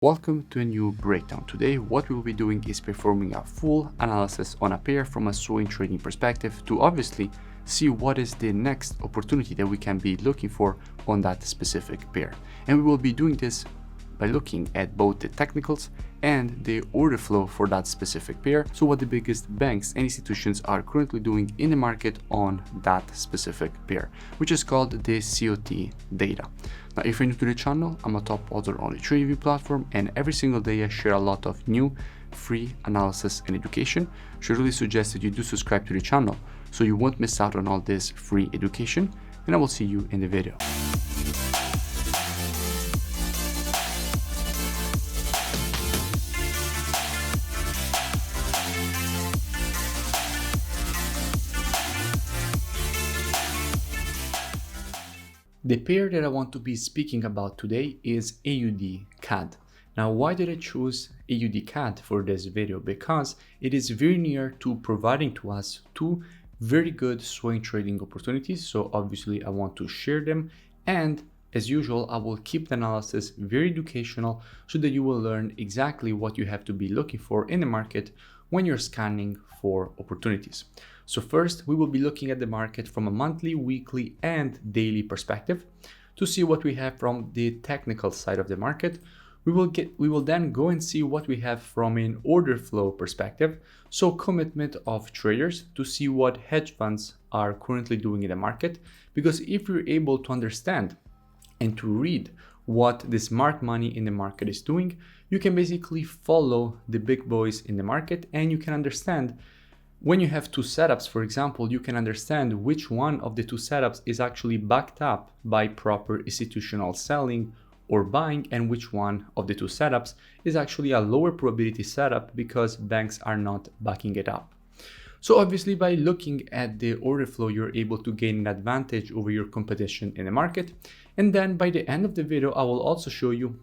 Welcome to a new breakdown. Today, what we will be doing is performing a full analysis on a pair from a swing trading perspective to obviously see what is the next opportunity that we can be looking for on that specific pair. And we will be doing this by looking at both the technicals and the order flow for that specific pair. So what the biggest banks and institutions are currently doing in the market on that specific pair, which is called the COT data. Now, if you're new to the channel, I'm a top author on the TRADINGVIEW platform, and every single day I share a lot of new free analysis and education. I should really suggest that you do subscribe to the channel so you won't miss out on all this free education, and I will see you in the video. The pair that I want to be speaking about today is AUD-CAD. Now, why did I choose AUD-CAD for this video? Because it is very near to providing to us two very good swing trading opportunities. So obviously I want to share them, and as usual, I will keep the analysis very educational so that you will learn exactly what you have to be looking for in the market when you're scanning for opportunities. So first, we will be looking at the market from a monthly, weekly, and daily perspective to see what we have from the technical side of the market. We will then go and see what we have from an order flow perspective, so commitment of traders, to see what hedge funds are currently doing in the market. Because if you're able to understand and to read what the smart money in the market is doing, you can basically follow the big boys in the market, and you can understand when you have two setups. For example, you can understand which one of the two setups is actually backed up by proper institutional selling or buying, and which one of the two setups is actually a lower probability setup because banks are not backing it up. So obviously, by looking at the order flow, you're able to gain an advantage over your competition in the market. And then by the end of the video, I will also show you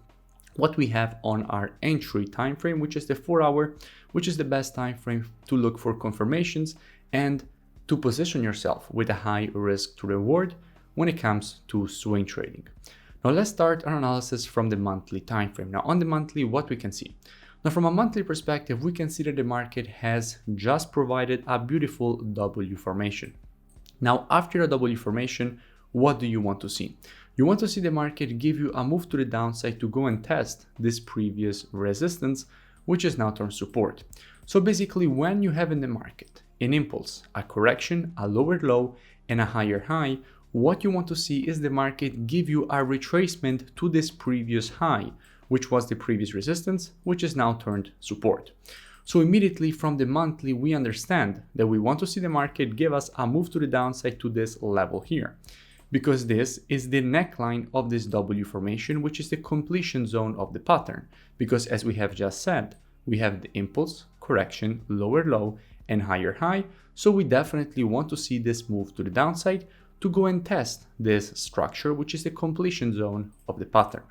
what we have on our entry time frame, which is the 4-hour, which is the best time frame to look for confirmations and to position yourself with a high risk to reward when it comes to swing trading. Now let's start our analysis from the monthly time frame. Now on the monthly, what we can see. Now from a monthly perspective, we can see that the market has just provided a beautiful W formation. Now after a W formation, what do you want to see? You want to see the market give you a move to the downside to go and test this previous resistance, which is now turned support. So basically, when you have in the market an impulse, a correction, a lower low, and a higher high, what you want to see is the market give you a retracement to this previous high, which was the previous resistance, which is now turned support. So immediately from the monthly, we understand that we want to see the market give us a move to the downside to this level here, because this is the neckline of this W formation, which is the completion zone of the pattern. Because as we have just said, we have the impulse, correction, lower low, and higher high. So we definitely want to see this move to the downside to go and test this structure, which is the completion zone of the pattern.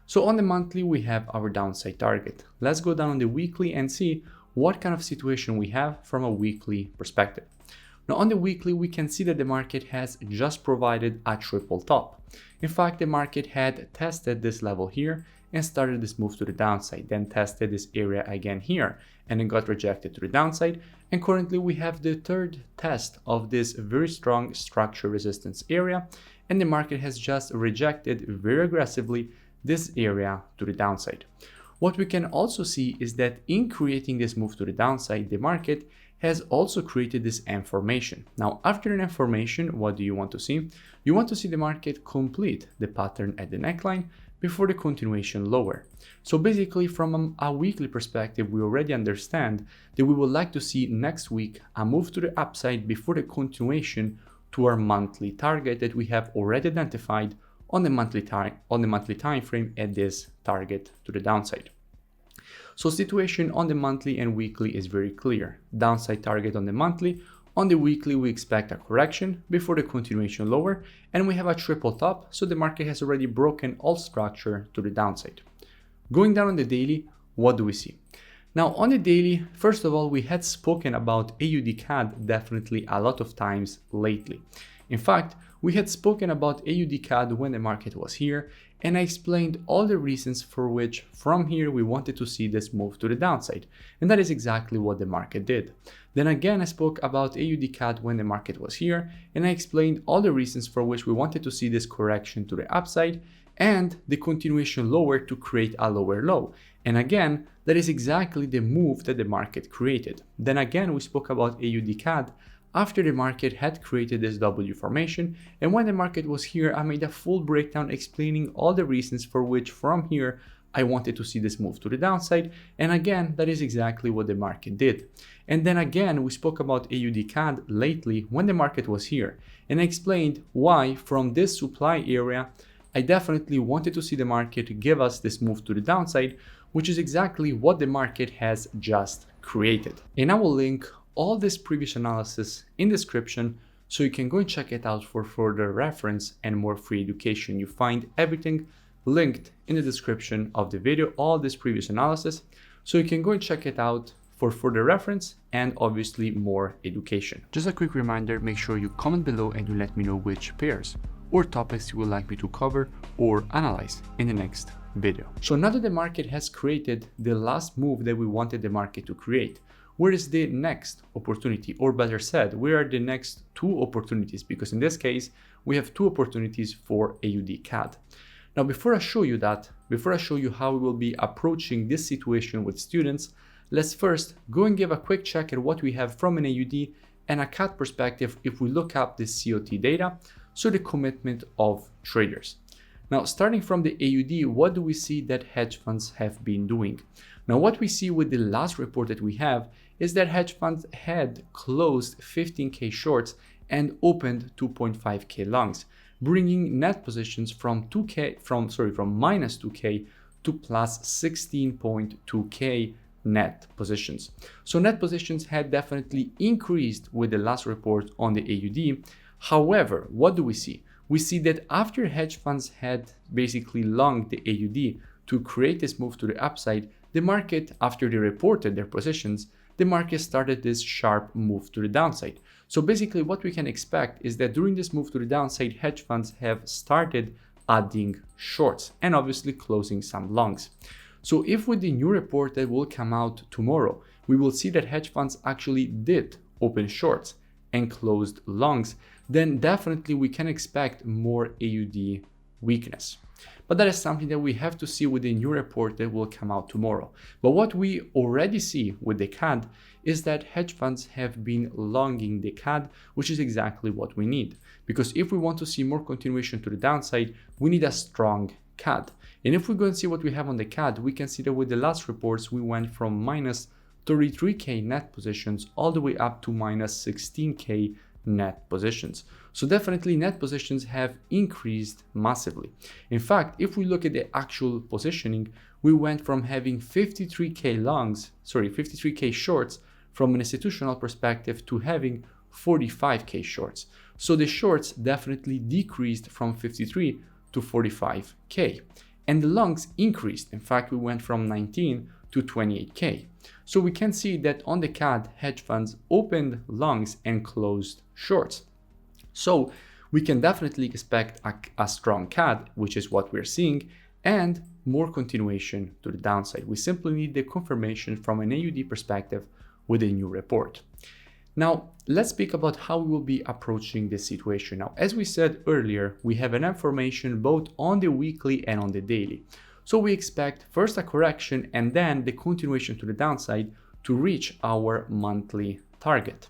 So on the monthly, we have our downside target. Let's go down on the weekly and see what kind of situation we have from a weekly perspective. Now on the weekly, we can see that the market has just provided a triple top. In fact, the market had tested this level here and started this move to the downside, then tested this area again here, and then got rejected to the downside. And currently we have the third test of this very strong structure resistance area, and the market has just rejected very aggressively this area to the downside. What we can also see is that in creating this move to the downside, the market has also created this M formation. Now, after an M formation, what do you want to see? You want to see the market complete the pattern at the neckline before the continuation lower. So basically, from a weekly perspective, we already understand that we would like to see next week a move to the upside before the continuation to our monthly target that we have already identified on the monthly time frame at this target to the downside. So situation on the monthly and weekly is very clear. Downside target on the monthly. On the weekly, we expect a correction before the continuation lower, and we have a triple top, so the market has already broken all structure to the downside. Going down on the daily, what do we see? Now on the daily, first of all, we had spoken about AUD-CAD definitely a lot of times lately. In fact, we had spoken about AUD CAD when the market was here, and I explained all the reasons for which from here we wanted to see this move to the downside, and that is exactly what the market did. Then again I spoke about AUD CAD when the market was here, and I explained all the reasons for which we wanted to see this correction to the upside and the continuation lower to create a lower low. And again, that is exactly the move that the market created. Then again, we spoke about AUD CAD after the market had created this W formation, and when the market was here, I made a full breakdown explaining all the reasons for which from here I wanted to see this move to the downside, and again, that is exactly what the market did. And then again, we spoke about AUD CAD lately when the market was here, and I explained why from this supply area I definitely wanted to see the market give us this move to the downside, which is exactly what the market has just created. And I will link all this previous analysis in the description so you can go and check it out for further reference and more free education. You find everything linked in the description of the video, all this previous analysis, so you can go and check it out for further reference and obviously more education. Just a quick reminder, make sure you comment below and you let me know which pairs or topics you would like me to cover or analyze in the next video. So now that the market has created the last move that we wanted the market to create, where is the next opportunity? Or better said, where are the next two opportunities? Because in this case, we have two opportunities for AUD CAD. Now, before I show you that, before I show you how we will be approaching this situation with students, let's first go and give a quick check at what we have from an AUD and a CAD perspective if we look up the COT data, so the commitment of traders. Now, starting from the AUD, what do we see that hedge funds have been doing? Now, what we see with the last report that we have is that hedge funds had closed 15K shorts and opened 2.5K longs, bringing net positions from minus 2K to plus 16.2K net positions. So net positions had definitely increased with the last report on the AUD. However, what do we see? We see that after hedge funds had basically longed the AUD to create this move to the upside, the market, after they reported their positions, the market started this sharp move to the downside. So basically what we can expect is that during this move to the downside, hedge funds have started adding shorts and obviously closing some longs. So if with the new report that will come out tomorrow, we will see that hedge funds actually did open shorts and closed longs, then definitely we can expect more AUD weakness. But that is something that we have to see with the new report that will come out tomorrow. But what we already see with the CAD is that hedge funds have been longing the CAD, which is exactly what we need. Because if we want to see more continuation to the downside, we need a strong CAD. And if we go and see what we have on the CAD, we can see that with the last reports, we went from minus 33K net positions all the way up to minus 16K net positions. So definitely net positions have increased massively. In fact, if we look at the actual positioning, we went from having 53K shorts from an institutional perspective to having 45K shorts. So the shorts definitely decreased from 53 to 45K. And the longs increased. In fact, we went from 19 to 28K. So we can see that on the CAD, hedge funds opened longs and closed shorts. So we can definitely expect a strong CAD, which is what we're seeing, and more continuation to the downside. We simply need the confirmation from an AUD perspective with a new report. Now, let's speak about how we will be approaching this situation. Now, as we said earlier, we have enough information both on the weekly and on the daily. So we expect first a correction and then the continuation to the downside to reach our monthly target.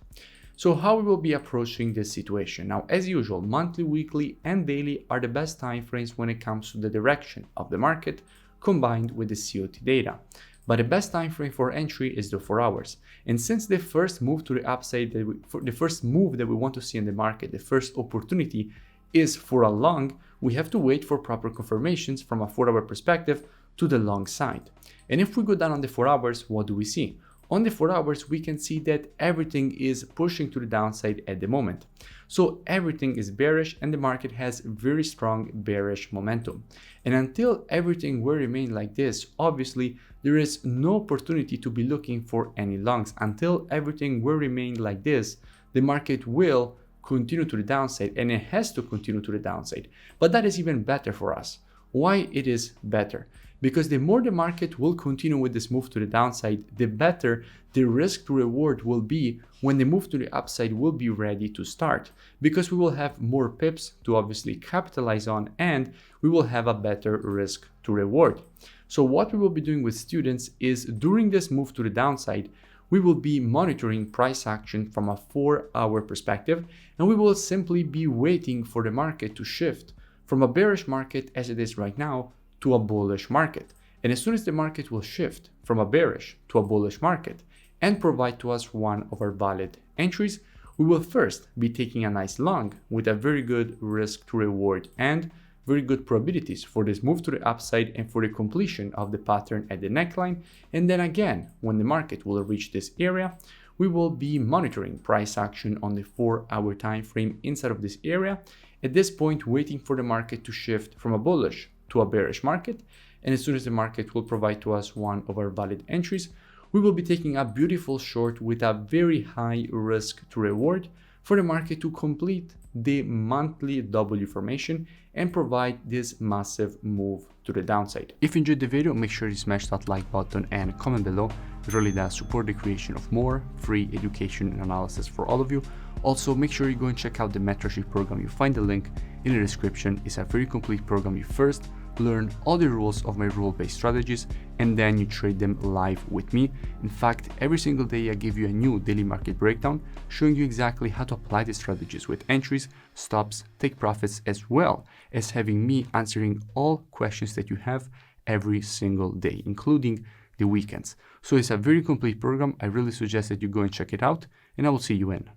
So how we will be approaching this situation? Now, as usual, monthly, weekly, and daily are the best time frames when it comes to the direction of the market combined with the COT data. But the best time frame for entry is the 4 hours. And since the first move to the upside, the first move that we want to see in the market, the first opportunity is for a long, we have to wait for proper confirmations from a 4-hour perspective to the long side. And if we go down on the 4 hours, what do we see? On the 4 hours, we can see that everything is pushing to the downside at the moment. So everything is bearish and the market has very strong bearish momentum. And until everything will remain like this, obviously, there is no opportunity to be looking for any longs. Until everything will remain like this, the market will continue to the downside, and it has to continue to the downside. But that is even better for us. Why it is better? Because the more the market will continue with this move to the downside, the better the risk to reward will be when the move to the upside will be ready to start, because we will have more pips to obviously capitalize on, and we will have a better risk to reward. So what we will be doing with students is, during this move to the downside, we will be monitoring price action from a 4-hour perspective, and we will simply be waiting for the market to shift from a bearish market as it is right now to a bullish market. And as soon as the market will shift from a bearish to a bullish market and provide to us one of our valid entries, we will first be taking a nice long with a very good risk to reward and very good probabilities for this move to the upside and for the completion of the pattern at the neckline. And then again, when the market will reach this area, we will be monitoring price action on the 4-hour time frame inside of this area. At this point, waiting for the market to shift from a bullish to a bearish market, and as soon as the market will provide to us one of our valid entries, we will be taking a beautiful short with a very high risk to reward for the market to complete the monthly W formation and provide this massive move to the downside. If you enjoyed the video, make sure you smash that like button and comment below. It really does support the creation of more free education and analysis for all of you. Also, make sure you go and check out the mentorship program. You find the link in the description. It's a very complete program. You first learn all the rules of my rule-based strategies, and then you trade them live with me. In fact, every single day I give you a new daily market breakdown showing you exactly how to apply the strategies with entries, stops, take profits, as well as having me answering all questions that you have every single day, including the weekends. So it's a very complete program. I really suggest that you go and check it out, and I will see you in.